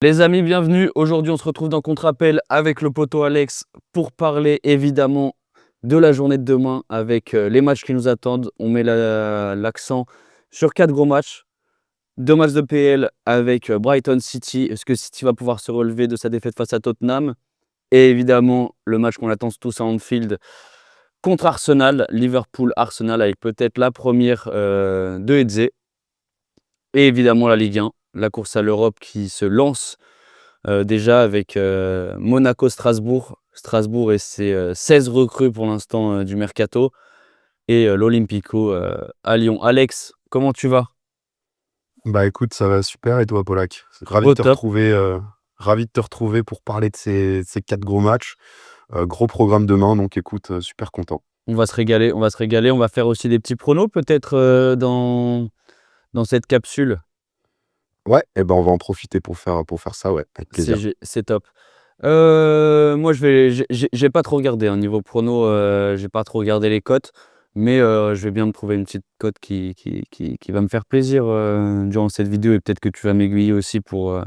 Les amis, bienvenue. Aujourd'hui, on se retrouve dans Contre-Appel avec le poteau Alex pour parler évidemment de la journée de demain avec les matchs qui nous attendent. On met l'accent sur 4 gros matchs. 2 matchs de PL avec Brighton City. Est-ce que City va pouvoir se relever de sa défaite face à Tottenham? Et évidemment, le match qu'on attend tous à Anfield contre Arsenal, Liverpool-Arsenal avec peut-être la première de Eze. Et évidemment la Ligue 1, la course à l'Europe qui se lance déjà avec Monaco-Strasbourg. Strasbourg et ses 16 recrues pour l'instant du mercato. Et l'Olympico à Lyon. Alex, comment tu vas? Bah écoute, ça va super et toi, Polak? Au top. Ravi de te retrouver pour parler de ces 4 gros matchs. Gros programme demain, donc écoute, super content. On va se régaler, on va se régaler. On va faire aussi des petits pronos peut-être dans cette capsule. Ouais, et ben on va en profiter pour faire ça, ouais, avec plaisir. C'est top. Moi, j'ai pas trop regardé, hein, niveau prono, j'ai pas trop regardé les cotes, mais je vais bien me trouver une petite cote qui va me faire plaisir durant cette vidéo et peut-être que tu vas m'aiguiller aussi pour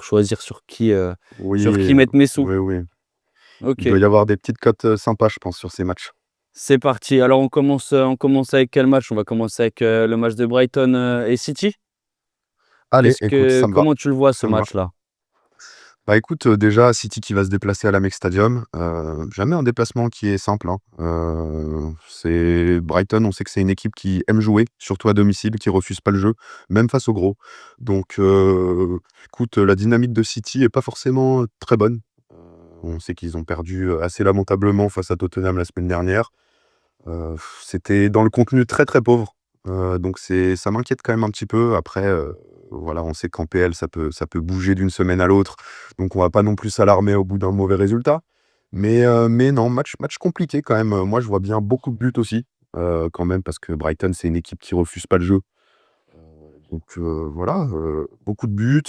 choisir sur qui Oui, mettre mes sous. oui, oui. Il doit OK, y avoir des petites cotes, sympas, je pense, sur ces matchs. c'est parti. Alors on commence avec quel match? On va commencer avec le match de Brighton et City? Allez, écoute, ça me va, Comment tu le vois ce ça me va. match-là? Bah écoute, déjà City qui va se déplacer à l'Amex Stadium, jamais un déplacement qui est simple, hein. C'est Brighton, on sait que c'est une équipe qui aime jouer, surtout à domicile, qui refuse pas le jeu, même face aux gros. Donc écoute, la dynamique de City est pas forcément très bonne. On sait qu'ils ont perdu, assez lamentablement face à Tottenham la semaine dernière. C'était dans le contenu très, très pauvre, donc ça m'inquiète quand même un petit peu. Après, voilà, on sait qu'en PL, ça peut bouger d'une semaine à l'autre, donc on va pas non plus s'alarmer au bout d'un mauvais résultat. Mais non, match compliqué quand même. Moi, je vois bien beaucoup de buts aussi, quand même, parce que Brighton, c'est une équipe qui refuse pas le jeu. Donc voilà, beaucoup de buts,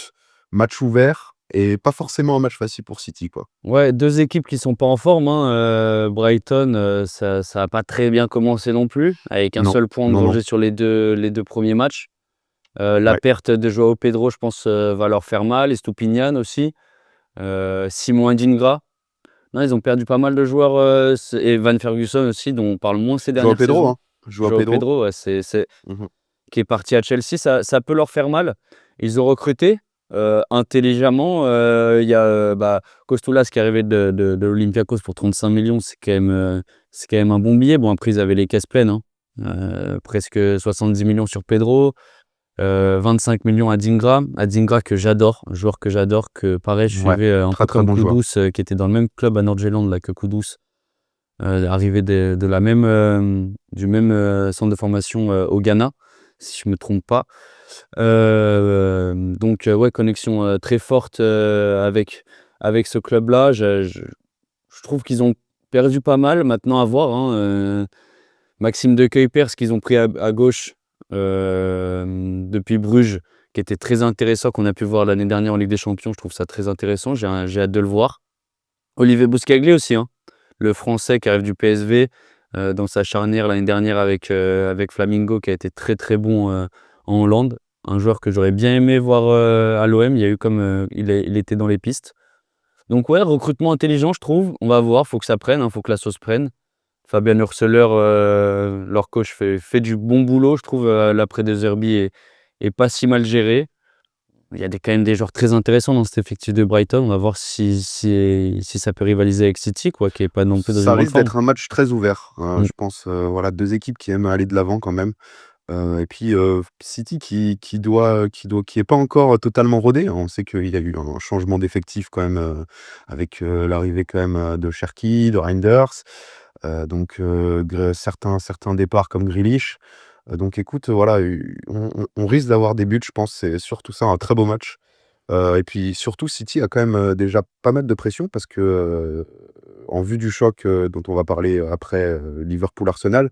match ouvert et pas forcément un match facile pour City, quoi. Ouais, 2 équipes qui sont pas en forme, hein, Brighton, ça a pas très bien commencé non plus, avec un Non, seul point non, non. engrangé sur les deux premiers matchs. La Ouais, perte de Joao Pedro, je pense, va leur faire mal, et Estupiñán aussi, Simon Adingra. Non, ils ont perdu pas mal de joueurs, et Van Ferguson aussi, dont on parle moins ces Joao dernières Pedro, saisons. hein. Joao Joao Pedro. Pedro, ouais, c'est Mmh. qui est parti à Chelsea, ça peut leur faire mal. Ils ont recruté intelligemment. Il y a Kostulas qui est arrivé de l'Olympiakos pour 35 millions. C'est quand même un bon billet. Bon, après, ils avaient les caisses pleines, hein. Presque 70 millions sur Pedro, 25 millions à Dingra. Adingra que j'adore, un joueur que j'adore, que pareil, je Ouais, suivais un peu très, très comme bon joueur. Kudus, qui était dans le même club à Nord-Jylland là, que Kudus, arrivé de la même, du même centre de formation au Ghana, si je me trompe pas. Donc ouais, connexion très forte avec ce club-là. Je trouve qu'ils ont perdu pas mal. Maintenant à voir, hein, Maxime de Cuypers qu'ils ont pris à gauche depuis Bruges, qui était très intéressant, qu'on a pu voir l'année dernière en Ligue des Champions. Je trouve ça très intéressant. J'ai hâte de le voir. Olivier Bouscagli aussi, hein, le Français qui arrive du PSV, dans sa charnière l'année dernière avec Flamingo, qui a été très, très bon, en Hollande. Un joueur que j'aurais bien aimé voir, à l'OM. Il y a eu comme, il était dans les pistes. Donc ouais, recrutement intelligent, je trouve. On va voir, faut que ça prenne, hein, faut que la sauce prenne. Fabian Hursteler, leur coach, fait du bon boulot, je trouve. L'après De Zerbi est pas si mal géré. Il y a quand même des joueurs très intéressants dans cet effectif de Brighton. On va voir si ça peut rivaliser avec City, quoi, qui est pas non plus dans une Ça grande risque forme. d'être un match très ouvert, Mmh. je pense, voilà, 2 équipes qui aiment aller de l'avant quand même, et puis, City qui est pas encore totalement rodé. On sait qu'il y a eu un changement d'effectif quand même, avec, l'arrivée quand même, de Cherki, de Reinders, donc certains départs comme Grealish, donc écoute, voilà, on risque d'avoir des buts, je pense. C'est surtout ça, un très beau match. Et puis surtout, City a quand même, déjà pas mal de pression parce que, en vue du choc, dont on va parler après, Liverpool-Arsenal,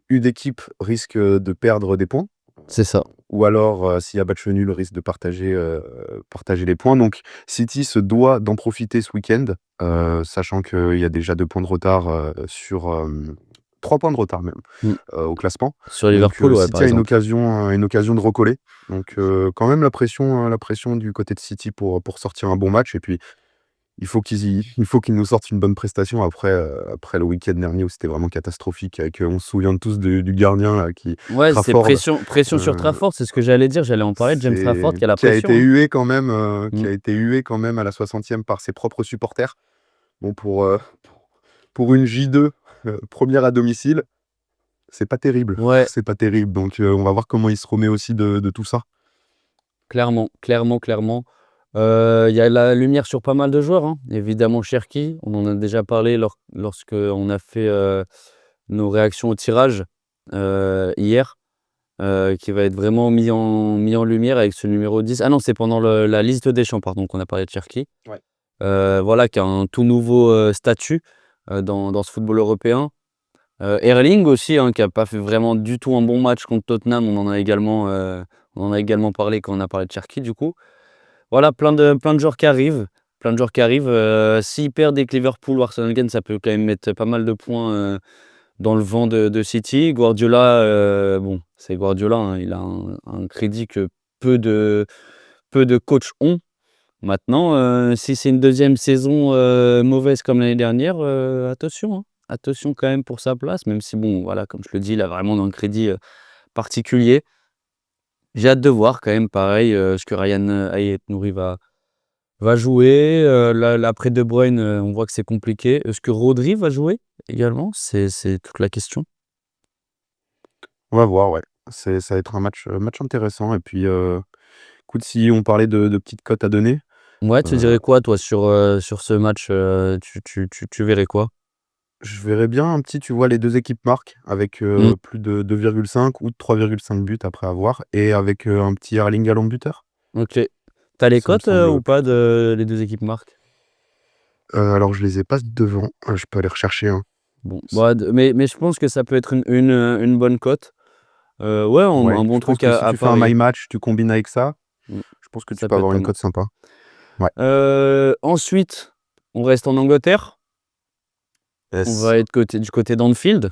une équipe risque, de perdre des points, C'est ça. ou alors, s'il y a match nul, risque de partager les points. Donc City se doit d'en profiter ce week-end, sachant qu'il y a déjà 2 points de retard, 3 points de retard même, Mmh. au classement. Sur Donc Liverpool, ouais, par City a exemple. une occasion de recoller. Donc quand même la pression du côté de City pour sortir un bon match et puis il faut qu'ils nous sortent une bonne prestation après le week-end dernier où c'était vraiment catastrophique avec, on se souvient tous du gardien là qui Ouais, c'est Trafford, pression sur heu, Trafford, c'est ce que j'allais dire, j'allais en parler de James Trafford c'est qui a la pression, hein. qui Mmh. a été hué quand même à la 60e par ses propres supporters. Bon pour une J2, 1re à domicile, c'est pas terrible, Ouais, c'est pas terrible donc on va voir comment il se remet aussi de tout ça. clairement, clairement, clairement. Il y a la lumière sur pas mal de joueurs, hein. Évidemment Cherki, on en a déjà parlé lorsqu'on a fait, nos réactions au tirage, hier, qui va être vraiment mis en lumière avec ce numéro 10. Ah non, c'est pendant la liste des champs, pardon, qu'on a parlé de Cherki. Ouais. Voilà, qui a un tout nouveau, statut, dans ce football européen. Erling aussi, hein, qui a pas fait vraiment du tout un bon match contre Tottenham. On en a également parlé quand on a parlé de Cherki, du coup. Voilà, plein de joueurs qui arrivent, s'ils perdent et que Liverpool ou Arsenal gagnent, ça peut quand même mettre pas mal de points, dans le vent de City. Guardiola, bon, c'est Guardiola, hein, il a un crédit que peu de coachs ont. Maintenant, si c'est une deuxième saison, mauvaise comme l'année dernière, attention, hein. Attention quand même pour sa place, même si bon, voilà, comme je le dis, il a vraiment un crédit, particulier. J'ai hâte de voir quand même pareil, ce que Ryan Ayet-Nouri va jouer. Là après De Bruyne, on voit que c'est compliqué. Est-ce que Rodri va jouer également? C'est toute la question. On va voir, ouais. Ça va être un match intéressant et puis, écoute, si on parlait de petites cotes à donner, Ouais, tu heu, dirais quoi toi sur ce match, tu verrais quoi? je verrais bien un petit, tu vois, les 2 équipes marquent avec, Mmh, plus de 2,5 ou de 3,5 buts après avoir et avec, un petit Erling Haaland buteur. OK. Tu as les Ça me cotes, semble ou pas plutôt de les 2 équipes marques? alors je les ai pas devant, je peux aller rechercher, hein. Bon, C bah, mais je pense que ça peut être une bonne cote. Ouais, ouais, un bon je pense truc que si à tu fais un my parier. match, tu combines avec ça, Mmh, je pense que tu ça peux peut être avoir pas une mal. cote sympa. Ouais. Ensuite, on reste en Angleterre. On Yes. va être du côté d'Anfield.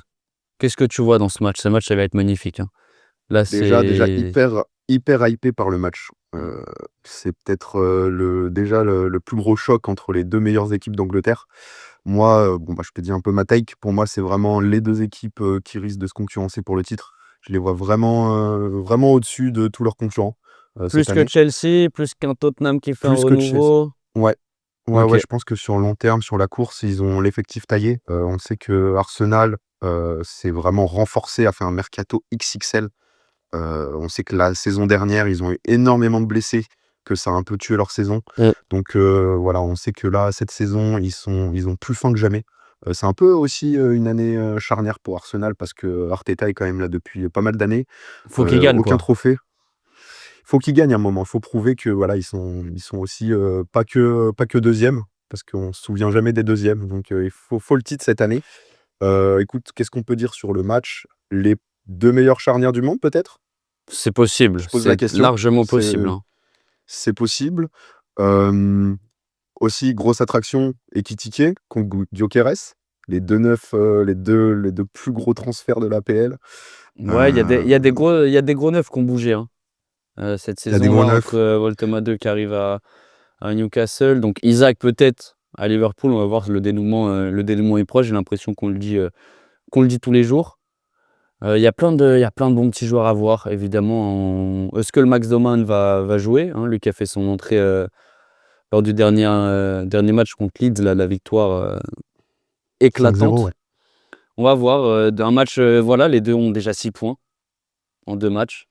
Qu'est-ce que tu vois dans ce match? Ce match, ça va être magnifique, hein. Là, Déjà c'est hyper hypé par le match. mmh, C'est peut-être, le plus gros choc entre les 2 meilleures équipes d'Angleterre. Moi, bon, bah, je te dis un peu ma take. Pour moi, c'est vraiment les 2 équipes, qui risquent de se concurrencer pour le titre. Je les vois vraiment au-dessus de tous leurs concurrents, cette plus que année. Chelsea, plus qu'un Tottenham qui fait un Plus que Chelsea. renouveau. Ouais. Ouais, OK. je pense que sur le long terme, sur la course, ils ont l'effectif taillé. On sait que Arsenal, s'est vraiment renforcé, a fait un mercato XXL. On sait que la saison dernière, ils ont eu énormément de blessés, que ça a un peu tué leur saison. Mmh. Donc voilà, on sait que là, cette saison, ils ont plus faim que jamais. C'est un peu aussi, une année, charnière pour Arsenal parce que Arteta est quand même là depuis pas mal d'années. Faut qu'il gagne, Aucun quoi. trophée. Il faut qu'ils gagnent un moment. Il faut prouver que voilà, ils sont aussi, pas que 2e, parce qu'on se souvient jamais des 2e. Donc il faut le titre cette année. Écoute, qu'est-ce qu'on peut dire sur le match? Les 2 meilleures charnières du monde peut-être? C'est possible, Je pose la c'est question, largement possible, hein. c'est possible. Hem, Aussi grosse attraction, Ekitike contre Gyökeres, les 2 neufs, les 2 plus gros transferts de l'APL. Ouais, Heu, il y a des gros neufs qui ont bougé, hein, cette il y a des gros saison-là entre, neufs. Woltemade qui arrive à Newcastle, donc Isaac peut-être à Liverpool. On va voir le dénouement est proche. J'ai l'impression qu'on le dit tous les jours. Il y a plein de bons petits joueurs à voir évidemment. Est-ce que le Max Doman va jouer, hein, lui qui a fait son entrée, lors du dernier match contre Leeds, la victoire, 5-0, ouais. éclatante. On va voir, d'un match, voilà, les 2 ont déjà 6 points en 2 matchs.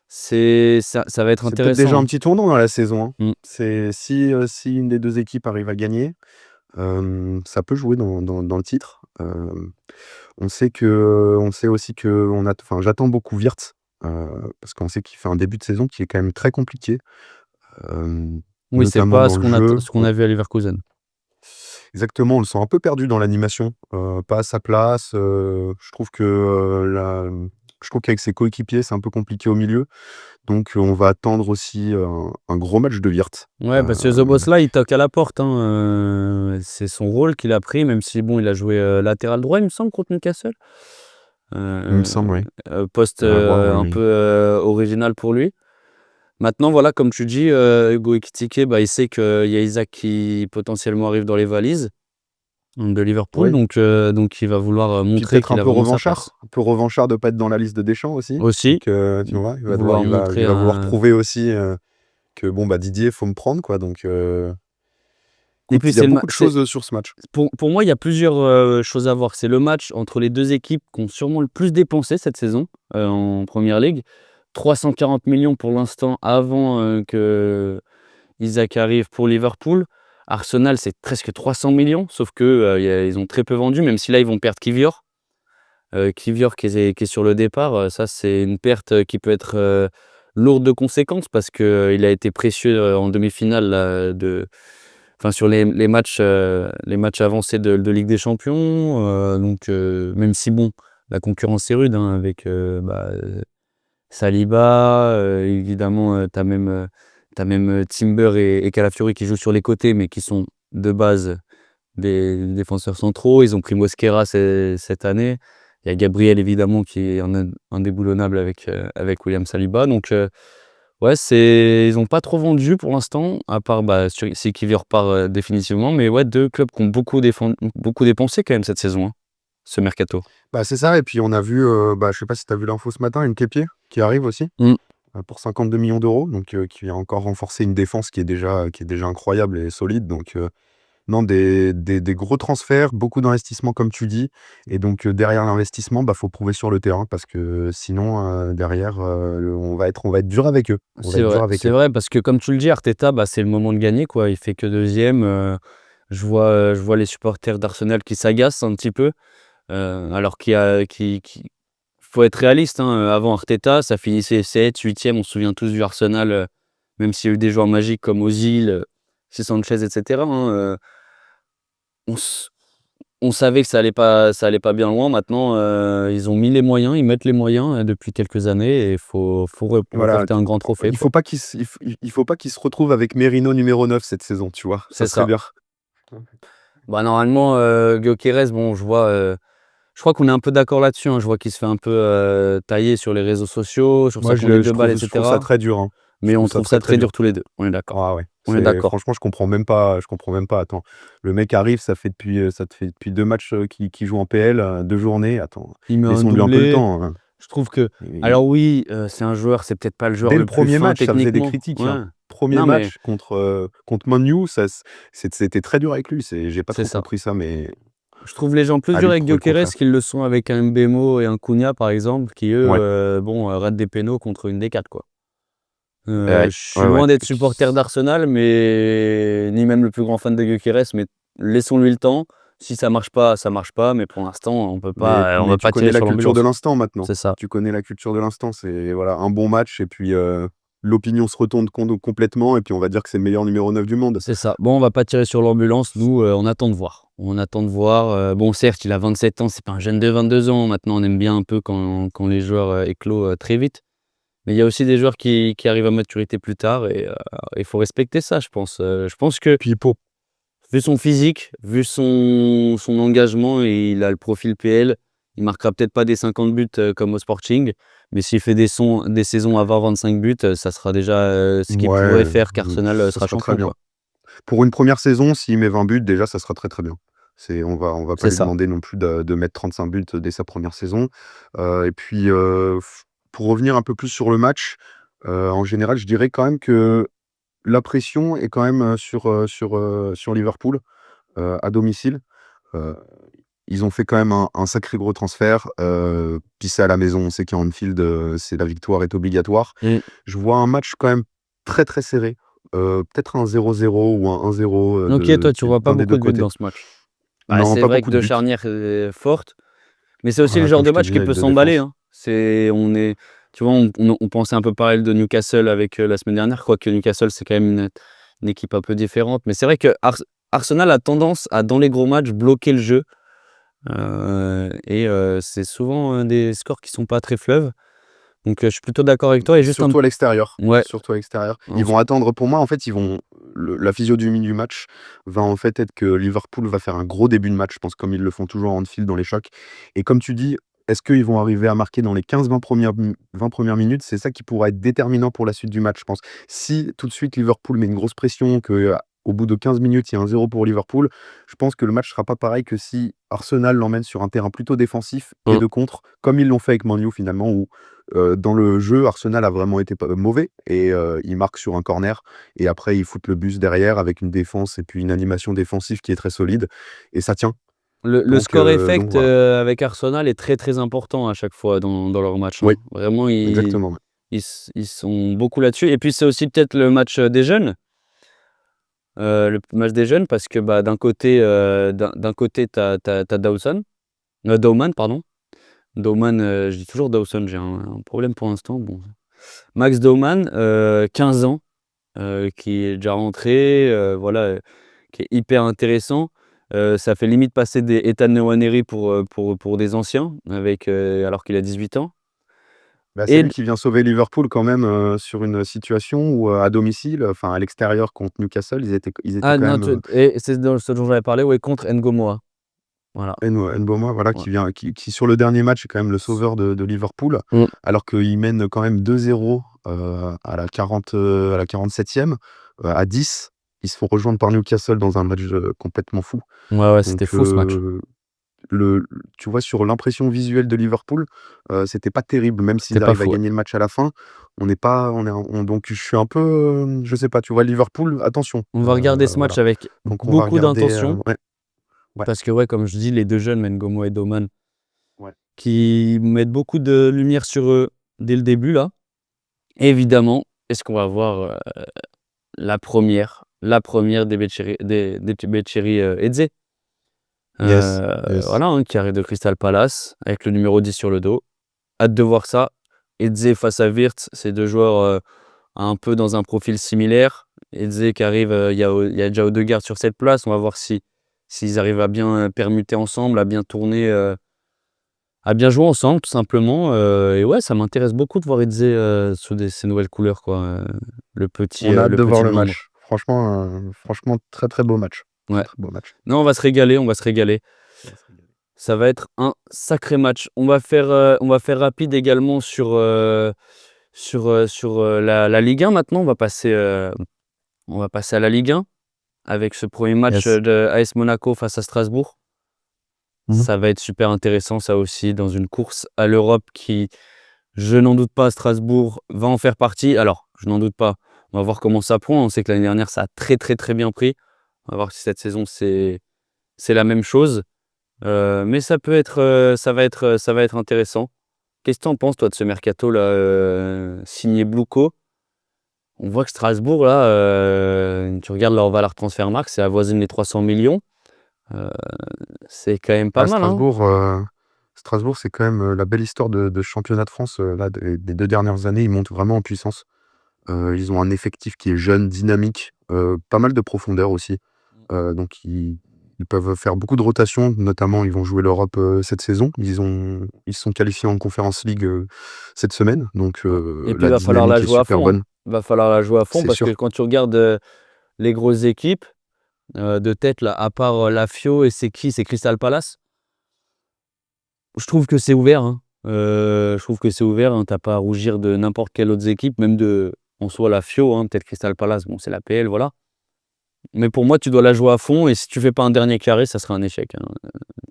Ça va être C'est peut-être déjà intéressant, un hein. petit tournant dans la saison, hein. Mmh. C'est si une des 2 équipes arrive à gagner, ça peut jouer dans le titre. On sait aussi j'attends beaucoup Wirtz, parce qu'on sait qu'il fait un début de saison qui est quand même très compliqué, Oui, c'est notamment pas dans le jeu. ce qu'on a vu à Leverkusen. Exactement, on le sent un peu perdu dans l'animation, pas à sa place, je trouve qu'avec ses coéquipiers, c'est un peu compliqué au milieu, donc on va attendre aussi, un gros match de Wirtz. Ouais, parce que Szoboszlai, il toque à la porte, hein, c'est son rôle qu'il a pris, même si bon, il a joué, latéral droit, il me semble, contre Newcastle. Il me euh, semble, oui. poste À voir, un oui. peu original pour lui. Maintenant, voilà, comme tu dis, Hugo Ekitike, bah, il sait qu'il y a Isaac qui potentiellement arrive dans les valises de Liverpool, Oui. donc il va vouloir Puis montrer peut-être qu'il a vraiment sa place. un peu revanchard de pas être dans la liste de Deschamps aussi. Aussi, Donc, tu vois, vouloir il montrer va vouloir prouver aussi que bon, bah, Didier, faut me prendre, quoi. Donc, Et écoute, puis, il y a beaucoup de choses sur ce match. pour moi, il y a plusieurs choses à voir. C'est le match entre les deux équipes qui ont sûrement le plus dépensé cette saison en Première Ligue. 340 millions pour l'instant avant que Isaac arrive pour Liverpool. Arsenal, c'est presque 300 millions, sauf que ils ont très peu vendu, même si là, ils vont perdre Kivior. Kivior qui est sur le départ, ça, c'est une perte qui peut être lourde de conséquences parce qu'il a été précieux en demi-finale là, enfin, sur les matchs avancés de Ligue des Champions. Donc, même si, bon, la concurrence est rude hein, avec Saliba, évidemment, t'as même Timber et Calafiori qui jouent sur les côtés, mais qui sont de base des défenseurs centraux. Ils ont pris Mosquera cette année. Il y a Gabriel, évidemment, qui est indéboulonnable avec William Saliba. Donc, ouais, ils n'ont pas trop vendu pour l'instant, à part si Kivior repart définitivement. Mais ouais, deux clubs qui ont beaucoup dépensé quand même cette saison, hein, ce mercato. Bah, c'est ça. Et puis, on a vu, bah, je sais pas si tu as vu l'info ce matin, une Nketiah qui arrive aussi Mm. pour 52 millions d'euros. Donc, qui vient encore renforcer une défense qui est déjà incroyable et solide. Donc, non, des gros transferts, beaucoup d'investissements, comme tu dis. Et donc, derrière l'investissement, bah, faut prouver sur le terrain parce que sinon, derrière, on va être dur avec eux. On va être dur avec C'est eux. vrai, parce que comme tu le dis, Arteta, c'est le moment de gagner, quoi. Il fait que deuxième. Je vois les supporters d'Arsenal qui s'agacent un petit peu. Alors faut être réaliste, hein. Avant Arteta, ça finissait 7, 8e. On se souvient tous du Arsenal, même s'il y a eu des joueurs magiques comme Ozil, Sanchez, etc. hein, on, s- on savait que ça allait pas bien loin. Maintenant, ils ont mis les moyens, ils mettent les moyens depuis quelques années et il faut Voilà, remporter un grand trophée, il faut quoi. pas il faut pas qu'il se retrouve avec Merino numéro 9 cette saison, tu vois? Ça C'est serait ça. bien. Normalement, Gyökeres, bon, je crois qu'on est un peu d'accord là-dessus, hein. Je vois qu'il se fait un peu tailler sur les réseaux sociaux, sur Moi, sa conduite de balle, je trouve ça etc. très dur, hein. Je Mais on trouve ça trouve très, ça très très dur. dur tous les deux. On est d'accord. Ah ouais, On est c'est d'accord. franchement, je comprends même pas. Attends, le mec arrive, ça te fait depuis 2 matchs, qu'il joue en PL, 2 journées. Attends, Il met un laissons-lui un peu le doublé. temps, hein. Je trouve que. Il Alors oui, c'est un joueur, c'est peut-être pas le joueur Dès le le plus premier fin match, ça faisait des techniquement. critiques, Ouais. hein. 1er Non, mais match contre Man U, c'était très dur avec lui. J'ai pas c'est trop ça. compris ça, mais Je trouve les gens plus à durs lui de avec prouver le Gyökeres contraire. qu'ils le sont avec un Mbemo et un Cunha, par exemple, qui eux, Ouais, ratent des pénaux contre une des quatre, quoi. ouais, Je suis ouais, ouais. loin d'être Et puis supporter d'Arsenal, mais ni même le plus grand fan de Gyökeres, mais laissons-lui le temps. Si ça marche pas, ça marche pas, mais pour l'instant, on mais va tu pas tirer connais la sur culture de l'ambulance. l'instant maintenant. C'est ça, Tu connais la culture de l'instant, c'est voilà, un bon match et puis, l'opinion se retourne complètement et puis on va dire que c'est le meilleur numéro 9 du monde. c'est ça. Bon, on va pas tirer sur l'ambulance, nous, on attend de voir. On attend de voir. Bon, certes, il a 27 ans, c'est pas un jeune de 22 ans. Maintenant, on aime bien un peu quand les joueurs éclosent très vite. Mais il y a aussi des joueurs qui arrivent à maturité plus tard et il faut respecter ça, je pense. Je pense que Puis pour vu son physique, vu son engagement, et il a le profil PL, il marquera peut-être pas des 50 buts comme au Sporting, mais s'il fait des saisons à 20-25 buts, ça sera déjà ce qui pourrait ouais, faire qu'Arsenal ça sera sera très champion, bien. quoi. Pour une première saison, s'il met 20 buts, déjà, ça sera très, très bien. On va pas C'est lui ça. demander non plus de mettre 35 buts dès sa première saison. Et puis, pour revenir un peu plus sur le match, en général, je dirais quand même que la pression est quand même, sur Liverpool, à domicile. Heu, Ils ont fait quand même un sacré gros transfert, puis c'est à la maison, on sait qu'à Anfield, la victoire est obligatoire. Mm. Je vois un match quand même très, très serré, peut-être un 0-0 ou un 1-0, Ok, toi, tu vois pas d'un des beaucoup 2 de buts côtés. dans ce match. Non, C'est pas vrai que beaucoup de deux buts. charnières fortes, mais c'est aussi le Voilà, genre comme de je te match qui disais, peut avec 2 s'emballer, défenses. hein. Tu vois, on pensait un peu pareil de Newcastle avec la semaine dernière, quoique Newcastle, c'est quand même une équipe un peu différente. Mais c'est vrai que Arsenal a tendance à, dans les gros matchs, bloquer le jeu. C'est souvent des scores qui sont pas très fleuves. Donc je suis plutôt d'accord avec toi. Et juste un. Surtout à l'extérieur, Ouais. surtout à l'extérieur. en Ils s- vont attendre pour moi, en fait, ils vont la physionomie du match va, en fait, être que Liverpool va faire un gros début de match, je pense, comme ils le font toujours à Anfield dans les chocs et comme tu dis, est-ce qu'ils vont arriver à marquer dans les 15-20 premières minutes? C'est ça qui pourra être déterminant pour la suite du match, je pense. Si tout de suite Liverpool met une grosse pression, qu'au bout de 15 minutes, il y a un 0 pour Liverpool, je pense que le match sera pas pareil que si Arsenal l'emmène sur un terrain plutôt défensif et Mmh. de contre, comme ils l'ont fait avec Man U finalement, où dans le jeu, Arsenal a vraiment été mauvais et ils marquent sur un corner et après ils foutent le bus derrière avec une défense et puis une animation défensive qui est très solide et ça tient. Le Donc, score euh, donc effect, voilà. avec Arsenal est très, très important à chaque fois dans leurs matchs, hein. Oui, Vraiment, exactement. Ouais. ils sont beaucoup là-dessus et puis c'est aussi peut-être le match, des jeunes, parce que, bah, d'un côté tu as Dawman, pardon. Dawman, je dis toujours Dawson, j'ai un problème pour l'instant, bon. Max Dawman, 15 ans, qui est déjà rentré, voilà, qui est hyper intéressant. Ça fait limite passer des Ethan Nwaneri pour des anciens alors qu'il a 18 ans Bah, c'est et lui qui vient sauver Liverpool quand même, sur une situation où, à domicile, enfin à l'extérieur contre Newcastle, ils étaient ah quand non, même, et c'est ce dont j'avais parlé, ouais, contre N'Gomoa. Voilà, Mboma, voilà, ouais. qui sur le dernier match est quand même le sauveur de Liverpool, Mmh. alors qu'ils mènent quand même 2-0, à la 47e, à 10. Ils se font rejoindre par Newcastle dans un match, complètement fou. Ouais, ouais, c'était Donc, fou ce match. le tu vois, sur l'impression visuelle de Liverpool, c'était pas terrible, même C'était s'ils pas arrivent à fou, ouais. gagner le match à la fin. On n'est pas on est on donc je suis un peu, je sais pas, tu vois, Liverpool, attention, On va regarder ce match voilà. avec Donc on va beaucoup regarder, d'intention ouais, ouais, parce que, ouais, comme je dis, les 2 jeunes, N'Gomoa et Doman, ouais. qui mettent beaucoup de lumière sur eux dès le début là. Évidemment, est-ce qu'on va voir, la première des Becceri Eze? Yes, yes. Voilà, hein, qui arrive de Crystal Palace avec le numéro 10 sur le dos. Hâte de voir ça. Eze face à Wirtz, c'est 2 joueurs, un peu dans un profil similaire. Eze qui arrive, il y a déjà Odegaard sur cette place. On va voir s'ils arrivent à bien, permuter ensemble, à bien jouer ensemble tout simplement, et ouais, ça m'intéresse beaucoup de voir Eze, sous ces nouvelles couleurs quoi, On a hâte le de voir petit le Londres. match. Franchement, très, très beau match. Très, Ouais. très beau match. Non, on va se régaler, on va se régaler. On va se régaler. Ça va être un sacré match. On va faire rapide également sur la Ligue 1 maintenant. On va passer à la Ligue 1 avec ce premier match, Yes. de AS Monaco face à Strasbourg. Mmh. Ça va être super intéressant ça aussi dans une course à l'Europe qui, je n'en doute pas, Strasbourg va en faire partie. Alors, je n'en doute pas, on va voir comment ça prend. On sait que l'année dernière ça a très, très, très bien pris. On va voir si cette saison c'est la même chose. Mais ça va être intéressant. Qu'est-ce que tu en penses toi de ce mercato là, signé Blouco? On voit que Strasbourg là, tu regardes leur valeur transfermarkt, c'est avoisine les 300 millions. Heu, c'est quand même pas Ah mal, hein? Strasbourg, c'est quand même, la belle histoire de ce championnat de France, là des 2 dernières années. Ils montent vraiment en puissance. Ils ont un effectif qui est jeune, dynamique, pas mal de profondeur aussi. Donc ils peuvent faire beaucoup de rotations, notamment ils vont jouer l'Europe, cette saison. Ils se sont qualifiés en Conference League, cette semaine, donc Ouais, et puis il la va falloir la dynamique est jouer à super fond, hein. bonne, Il va falloir la jouer à fond c'est parce que sûr. quand tu regardes, les grosses équipes, de tête là, à part, la Fio et c'est qui? C'est Crystal Palace? Je trouve que c'est ouvert, hein. Je trouve que c'est ouvert, hein. Tu as pas à rougir de n'importe quelle autre équipe, même en soi la Fio, hein, peut-être Crystal Palace, bon c'est l'APL, voilà. Mais pour moi, tu dois la jouer à fond et si tu fais pas un dernier carré, ça sera un échec, hein,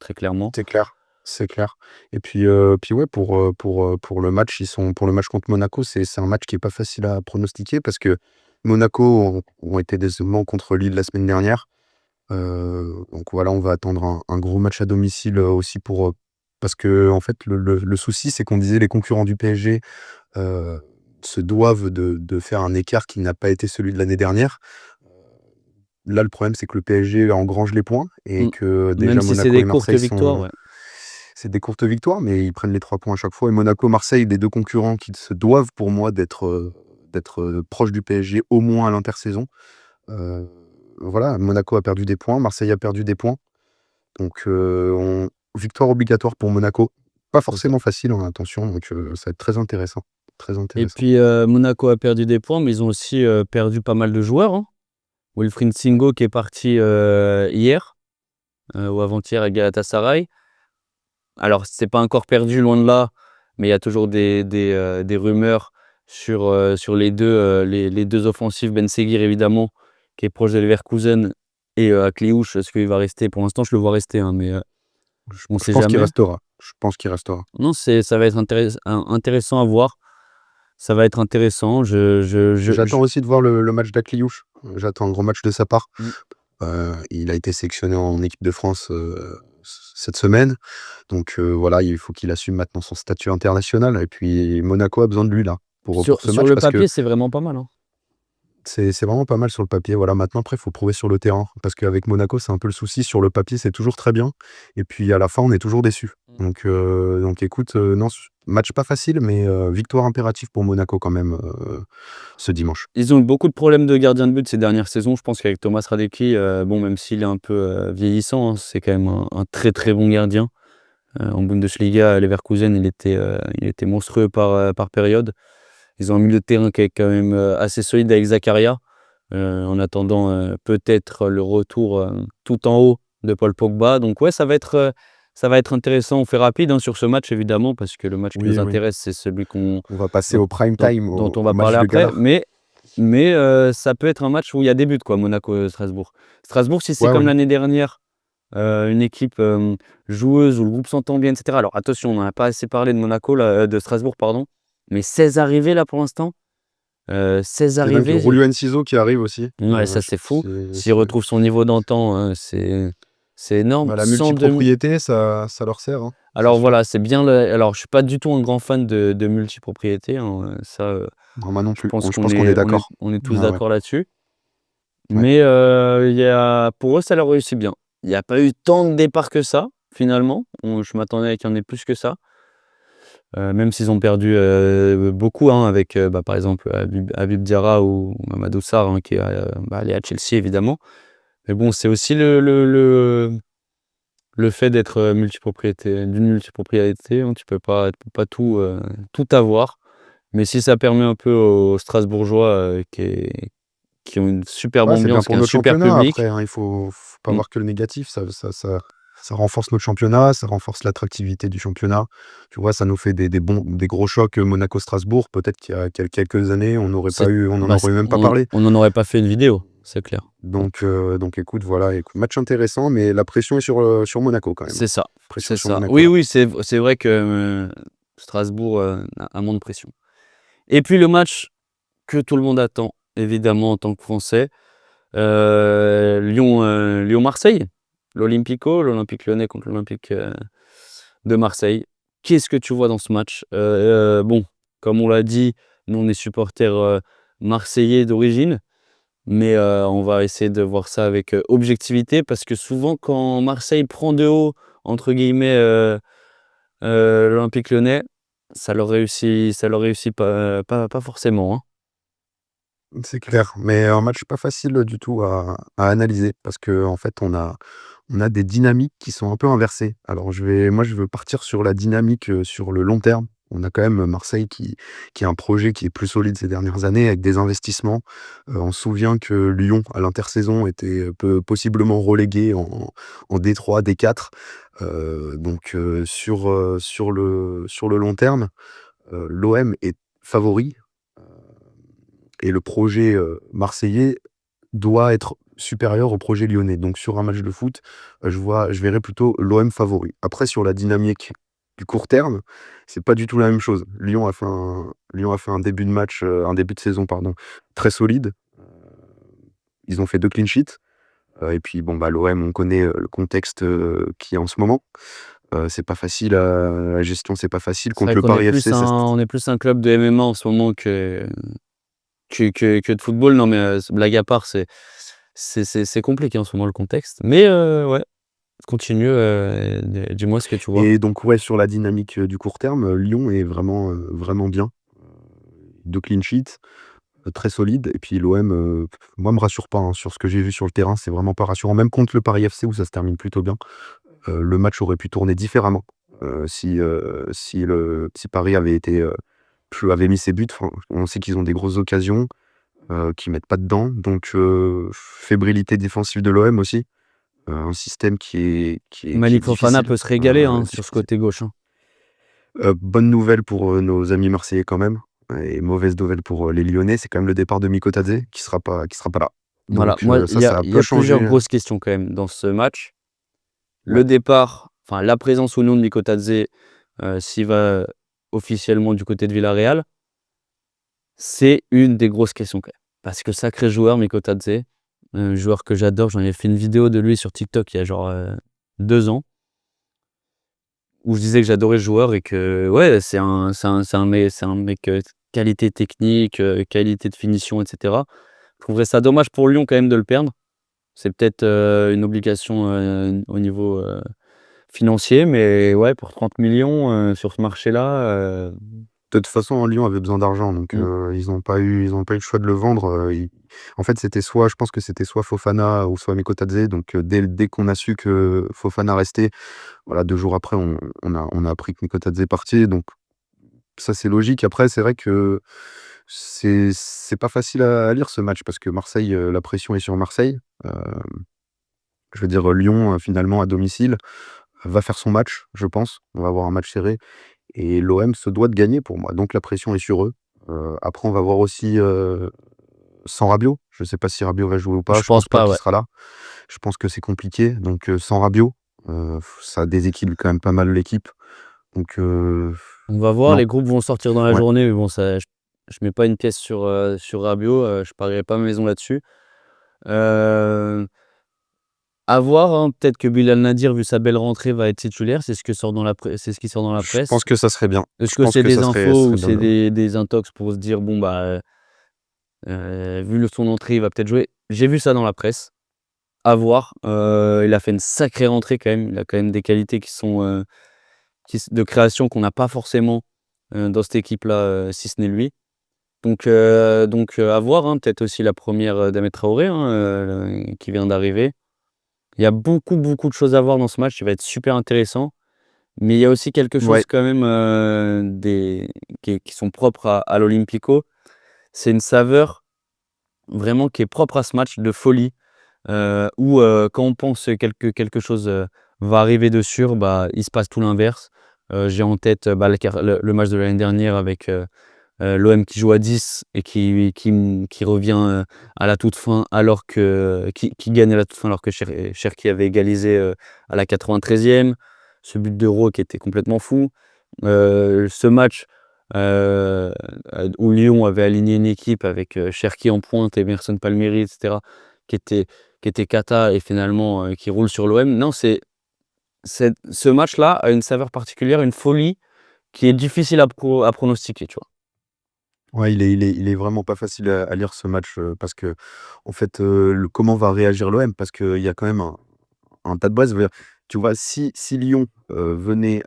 très clairement. C'est clair, c'est clair et puis ouais, pour le match, pour le match contre Monaco, c'est un match qui est pas facile à pronostiquer parce que Monaco ont été décevants contre Lille la semaine dernière. Donc voilà, on va attendre un gros match à domicile, aussi parce qu'en fait, le souci, c'est qu'on disait les concurrents du PSG, heu, se doivent de faire un écart qui n'a pas été celui de l'année dernière. Là, le problème, c'est que le PSG engrange les points et Mmh. que Même déjà si c'est Monaco des et courtes Marseille victoires, sont ouais. c'est des courtes victoires, mais ils prennent les 3 points à chaque fois et Monaco, Marseille, les 2 concurrents qui se doivent pour moi d'être proches du PSG au moins à l'intersaison. Heu, voilà, Monaco a perdu des points, Marseille a perdu des points. Donc, victoire obligatoire pour Monaco. Pas C'est ça. forcément facile, hein, attention, donc, ça va être très intéressant. Très Et intéressant. puis, Monaco a perdu des points, mais ils ont aussi, perdu pas mal de joueurs, hein. Wilfried Singo qui est parti, hier, ou avant-hier à Galatasaray. alors c'est pas encore perdu, loin de là, mais il y a toujours des rumeurs sur les 2 offensives. Ben Seguir évidemment, qui est proche de Leverkusen et Akliouche, est-ce qu'il va rester? Pour l'instant, je le vois rester, hein, mais on Je sait pense qu'il jamais. restera. Je pense qu'il restera. Non, ça va être intéressant à voir. Ça va être intéressant. J'attends aussi de voir le match d'Akliouche. J'attends un gros match de sa part. Mmh. Il a été sélectionné en équipe de France cette semaine. Donc voilà, il faut qu'il assume maintenant son statut international. Et puis Monaco a besoin de lui là Sur pour ce sur match le parce que papier, c'est vraiment pas mal, hein. c'est vraiment pas mal sur le papier. Voilà, maintenant après, il faut prouver sur le terrain. Parce qu'avec Monaco, c'est un peu le souci. Sur le papier, c'est toujours très bien. Et puis à la fin, on est toujours déçu. Donc écoute, non, match pas facile, mais victoire impérative pour Monaco quand même ce dimanche. Ils ont eu beaucoup de problèmes de gardien de but ces dernières saisons. Je pense qu'avec Thomas Radecki, bon, même s'il est un peu vieillissant, hein, c'est quand même un très très bon gardien. En Bundesliga, à Leverkusen, il était monstrueux par période. Ils ont un milieu de terrain qui est quand même assez solide avec Zakaria. En attendant peut-être le retour tout en haut de Paul Pogba. Donc ouais, ça va être intéressant. On fait rapide, hein, sur ce match évidemment, parce que le match qui nous Oui, oui. intéresse, c'est celui On va passer dont, au prime dont- time, dont on au va match parler de après. gala. Mais ça peut être un match où il y a des buts, quoi, Monaco-Strasbourg. Strasbourg, si c'est Ouais, comme ouais. l'année dernière, une équipe joueuse où le groupe s'entend bien, etc. Alors attention, on n'en a pas assez parlé de Monaco, là, de Strasbourg, pardon. Mais 16 arrivés là pour l'instant. 16 Il y a même arrivés. Julio Enciso qui arrive aussi. Ouais, ça c'est fou. S'il C'est- retrouve son niveau d'antan, c'est énorme. Bah, la 102. multipropriété, ça leur sert, hein, c'est Alors sûr. voilà, c'est bien. Alors je suis pas du tout un grand fan de multipropriété, hein, ça, Non, moi non je plus. pense Je qu'on pense qu'on est est, on est, d'accord. on est tous Ouais, ouais, d'accord là-dessus. ouais. Mais pour eux, ça leur réussit bien. Il n'y a pas eu tant de départs que ça, finalement. Je m'attendais à qu'il y en ait plus que ça. Même s'ils ont perdu beaucoup, hein, avec par exemple Habib Diarra ou Mamadou Sarr, hein, qui est allé à Chelsea évidemment. Mais bon, c'est aussi le fait d'être d'une multipropriété, hein. Tu peux pas tout avoir. Mais si ça permet un peu aux Strasbourgeois qui ont une superbe Ouais, c'est bien ambiance, qui pour est un notre super championnat public. après, hein. Il faut pas Mm. voir que le négatif. Ça renforce notre championnat, ça renforce l'attractivité du championnat. Tu vois, ça nous fait des gros chocs Monaco-Strasbourg. Peut-être qu'il y a quelques années, on n'en aurait même pas parlé. On n'en aurait pas fait une vidéo, c'est clair. Donc écoute, voilà, écoute, match intéressant, mais la pression est sur Monaco quand même. C'est ça, Pression c'est sur ça. Monaco Oui, là. oui, c'est vrai que Strasbourg a moins de pression. Et puis le match que tout le monde attend, évidemment, en tant que Français, Lyon-Marseille, l'Olympique Lyonnais contre l'Olympique de Marseille. Qu'est-ce que tu vois dans ce match? Bon, comme on l'a dit, nous on est supporters marseillais d'origine, mais on va essayer de voir ça avec objectivité, parce que souvent quand Marseille prend de haut, entre guillemets, l'Olympique Lyonnais, ça leur réussit pas forcément, hein. C'est clair, mais un match pas facile du tout à analyser parce que en fait, on a des dynamiques qui sont un peu inversées. Alors moi, je veux partir sur la dynamique, sur le long terme. On a quand même Marseille qui a un projet qui est plus solide ces dernières années avec des investissements. On se souvient que Lyon, à l'intersaison, était possiblement relégué en D3, D4. Sur le long terme, l'OM est favori. Et le projet marseillais doit être supérieur au projet lyonnais. Donc sur un match de foot, je verrais plutôt l'OM favori. Après sur la dynamique du court terme, c'est pas du tout la même chose. Lyon a fait un début de match, un début de saison pardon, très solide. Ils ont fait 2 clean sheets, et puis bon, bah, l'OM, on connaît, le contexte, qu'il y a en ce moment. C'est pas facile, la gestion, c'est pas facile C'est contre vrai le qu'on est Paris plus FC, ça on est plus un club de MMA en ce moment que de football. Non, mais blague à part, c'est compliqué en ce moment le contexte. Mais ouais, continue, dis-moi ce que tu vois. et donc ouais, sur la dynamique, du court terme, Lyon est vraiment bien. 2 clean sheets, très solide et puis l'OM, moi me rassure pas, hein, sur ce que j'ai vu sur le terrain, c'est vraiment pas rassurant. Même contre le Paris FC où ça se termine plutôt bien, le match aurait pu tourner différemment, si Paris avait mis ses buts. Enfin, on sait qu'ils ont des grosses occasions, qu'ils mettent pas dedans donc fébrilité défensive de l'OM aussi. un système qui est Malik Fofana difficile, peut se régaler sur ce difficile. côté gauche. Bonne nouvelle pour, nos amis marseillais quand même et mauvaise nouvelle pour, les Lyonnais, c'est quand même le départ de Mikotadze qui sera pas là. Voilà, Donc moi, il y a, ça il y peut a plusieurs changer, grosses questions quand même dans ce match. ouais. Le départ, enfin la présence ou non de Mikotadze, s'il va officiellement du côté de Villarreal, c'est une des grosses questions quand même. Parce que sacré joueur, Mikotadze, joueur que j'adore. J'en ai fait une vidéo de lui sur TikTok il y a genre 2 ans, où je disais que j'adorais le joueur et que ouais, c'est un mec qualité technique, qualité de finition, etc. Je trouverais ça dommage pour Lyon quand même de le perdre. C'est peut-être une obligation au niveau financier, mais ouais, pour 30 millions sur ce marché-là. De toute façon, Lyon avait besoin d'argent, donc Mm. ils ont pas eu le choix de le vendre, ils en fait, je pense que c'était soit Fofana ou soit Mikotadze, donc dès qu'on a su que Fofana restait, voilà, 2 jours après, on a appris que Mikotadze partait, donc ça, c'est logique. Après, c'est vrai que c'est pas facile à lire ce match parce que Marseille, la pression est sur Marseille. Je veux dire, Lyon, finalement à domicile, va faire son match, je pense. On va avoir un match serré et l'OM se doit de gagner pour moi, donc la pression est sur eux. Après on va voir aussi, sans Rabiot. Je sais pas si Rabiot va jouer ou pas, Je je pense pense pas pas, qu'il ouais. sera là. Je pense que c'est compliqué, donc sans Rabiot, ça déséquilibre quand même pas mal l'équipe, donc On va voir, non, les groupes vont sortir dans la ouais. journée, mais bon, ça, je mets pas une pièce sur Rabiot, je parierais pas ma maison là-dessus. Euh, À voir, hein, peut-être que Bilal Nadir, vu sa belle rentrée, va être titulaire. C'est ce qui sort dans la Je presse. pense que ça serait bien. Est-ce Je que pense c'est que des ça infos ou serait bien c'est de des intox pour se dire, bon, bah, vu son entrée, il va peut-être jouer. J'ai vu ça dans la presse. À voir. Il a fait une sacrée rentrée quand même. Il a quand même des qualités qui sont de création qu'on n'a pas forcément dans cette équipe-là, si ce n'est lui. Donc, à voir, hein. Peut-être aussi la première d'Ahmed Traoré, hein, qui vient d'arriver. Il y a beaucoup, beaucoup de choses à voir dans ce match. Il va être super intéressant. Mais il y a aussi quelque ouais, chose quand même qui sont propres à l'Olympico. C'est une saveur vraiment qui est propre à ce match de folie, où quand on pense que quelque chose va arriver de sûr, bah, il se passe tout l'inverse. J'ai en tête bah, le match de l'année dernière avec l'OM qui joue à 10 et qui revient à la toute fin, qui gagne à la toute fin alors que Cherki avait égalisé à la 93e. Ce but d'Euro qui était complètement fou. Ce match euh, où Lyon avait aligné une équipe avec Cherki en pointe, Emerson Palmieri, etc., qui était, qui était cata et finalement qui roule sur l'OM. Non, ce match-là a une saveur particulière, une folie qui est difficile à pronostiquer, tu vois. ouais, il est vraiment pas facile à lire ce match, parce que en fait, comment va réagir l'OM? Parce qu'il y a quand même un tas de bases. Je veux dire, tu vois, si Lyon, venait,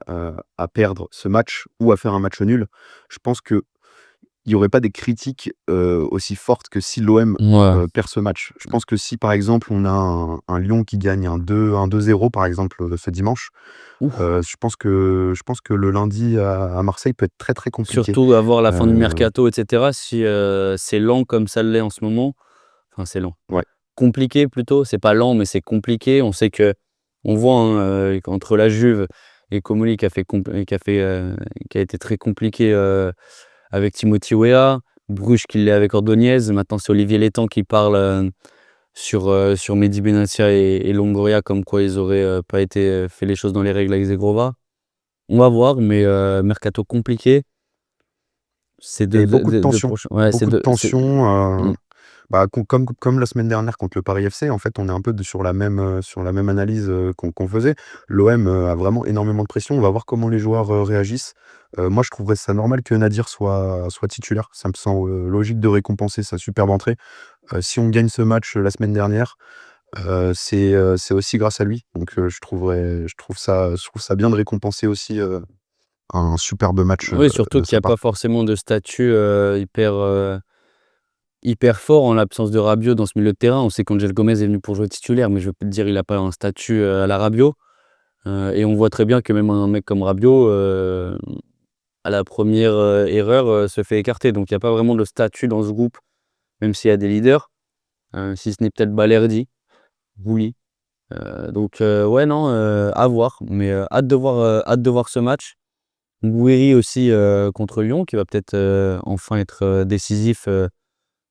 à perdre ce match ou à faire un match nul, je pense qu'il y aurait pas des critiques, aussi fortes que si l'OM, Ouais. perd ce match. Je pense que si, par exemple, on a un Lyon qui gagne un 2-0 par exemple, ce dimanche, Ouf. je pense que le lundi à Marseille peut être très, très compliqué. Surtout avoir la fin du Heu, mercato, et cetera. Si c'est lent comme ça l'est en ce moment, enfin c'est lent, ouais. compliqué plutôt, c'est pas lent mais c'est compliqué. On sait que on voit hein, qu'entre la Juve et Comoli qui a été très compliqué avec Timothy Weah, Bruges qui l'est avec Ordonez, maintenant c'est Olivier Létang qui parle sur Mehdi Benatia et Longoria comme quoi ils auraient pas été fait les choses dans les règles avec Zegrova. On va voir, mais mercato compliqué. C'est Et deux prochains. Ouais, beaucoup de tensions, mmh, bah, comme la semaine dernière contre le Paris FC, en fait, on est un peu sur la même analyse, qu'on faisait. L'OM, a vraiment énormément de pression. On va voir comment les joueurs, réagissent. Moi, je trouverais ça normal que Nadir soit titulaire. Ça me semble, logique de récompenser sa superbe entrée. Si on gagne ce match, la semaine dernière, c'est aussi grâce à lui. Donc, je trouve ça bien de récompenser aussi, un superbe match, oui, surtout de qu'il y sa a pas part. forcément de statut hyper fort en l'absence de Rabiot dans ce milieu de terrain. On sait qu'Angel Gomez est venu pour jouer titulaire, mais je peux te dire il a pas un statut à la Rabiot, et on voit très bien que même un mec comme Rabiot, à la première erreur, se fait écarter. Donc il y a pas vraiment de statut dans ce groupe, même s'il y a des leaders, si ce n'est peut-être Balerdi, oui. Donc ouais, non, à voir. Mais hâte de voir ce match. Gouiri aussi contre Lyon, qui va peut-être enfin être décisif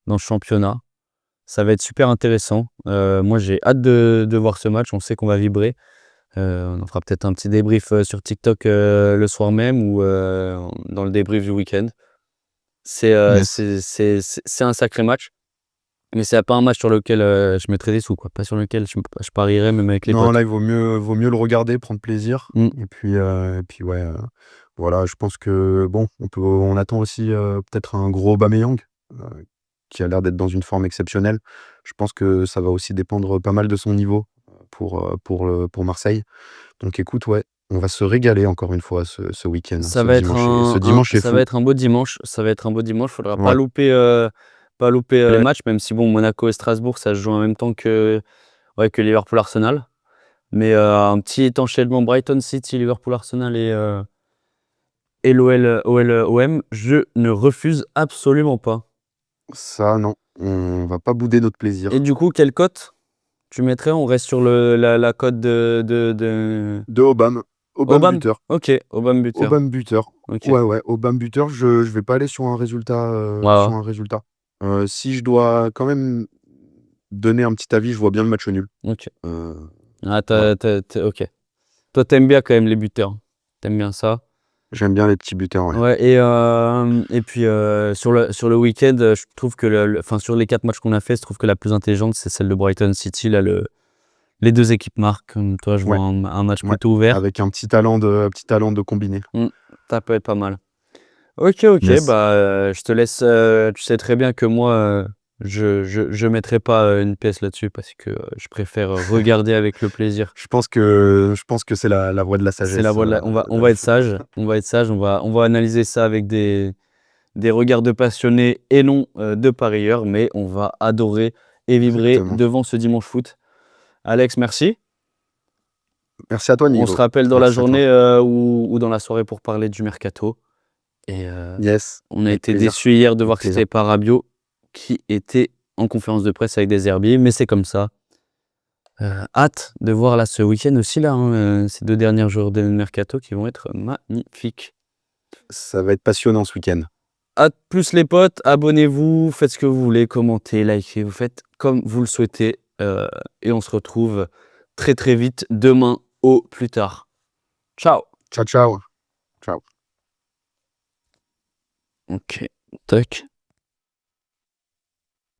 dans ce championnat. Ça va être super intéressant. Moi, j'ai hâte de voir ce match. On sait qu'on va vibrer. On en fera peut-être un petit débrief sur TikTok le soir même ou dans le débrief du week-end. C'est Yes. un sacré match, mais c'est pas un match sur lequel je mettrais des sous, quoi. Pas sur lequel je parierais même avec les Non, potes. là, il vaut mieux le regarder, prendre plaisir. Mm. Et puis ouais, voilà, je pense que bon, on attend aussi peut-être un gros Aubameyang qui a l'air d'être dans une forme exceptionnelle. Je pense que ça va aussi dépendre pas mal de son niveau pour Marseille. Donc écoute, ouais, on va se régaler encore une fois ce week-end. Ça va être Ce dimanche est ça va fou. être un beau dimanche. Ça va être un beau dimanche. Faudra Ouais, pas louper les matchs, même si bon, Monaco et Strasbourg, ça se joue en même temps que Liverpool-Arsenal. Mais un petit enchaînement Brighton City, Liverpool-Arsenal et l'OL-OM, je ne refuse absolument pas. ça non, on va pas bouder notre Et plaisir. du coup, quelle cote tu mettrais? On reste sur la cote de De Aubame Aubame? buteur. Ok, Aubame buteur. Aubame buteur. Ok. Ouais, Aubame buteur, je vais pas aller sur un résultat, Ouais, ouais. Si je dois quand même donner un petit avis, je vois bien le match nul. Ok. Heu, Ah, voilà. ok. Toi, t'aimes bien quand même les buteurs. T'aimes bien ça. J'aime bien les petits buteurs, ouais. Ouais, et puis sur le week-end, je trouve que enfin, sur les 4 matchs qu'on a fait, je trouve que la plus intelligente, c'est celle de Brighton City. Là, les deux équipes marquent. Comme toi, je vois Ouais, un match ouais, plutôt ouvert. avec un petit talent de combiné. Ça peut être pas mal. Ok, ok, Yes. bah je te laisse. Tu sais très bien que moi, je mettrai pas une pièce là-dessus parce que je préfère regarder avec le plaisir. Je pense que c'est la voie de la C'est la sagesse, voie de on va être sage. On va être sage. On va analyser ça avec des regards de passionnés et non de parieurs, mais on va adorer et vibrer exactement. devant ce dimanche foot. Alex, merci. Merci à toi, On se Nivo. rappelle dans la Merci à toi. journée ou dans la soirée pour parler du mercato. Et Yes, on a avec été plaisir, déçus hier de avec voir que plaisir. c'était pas Rabiot qui était en conférence de presse avec des herbiers, mais c'est comme ça. Hâte de voir là ce week-end aussi là, ces 2 derniers jours de mercato qui vont être magnifiques. Ça va être passionnant ce week-end. À plus les potes, abonnez-vous, faites ce que vous voulez, commentez, likez, vous faites comme vous le souhaitez. Et on se retrouve très très vite demain au plus tard. Ciao. Ciao, ciao. Ciao. Ok, tac.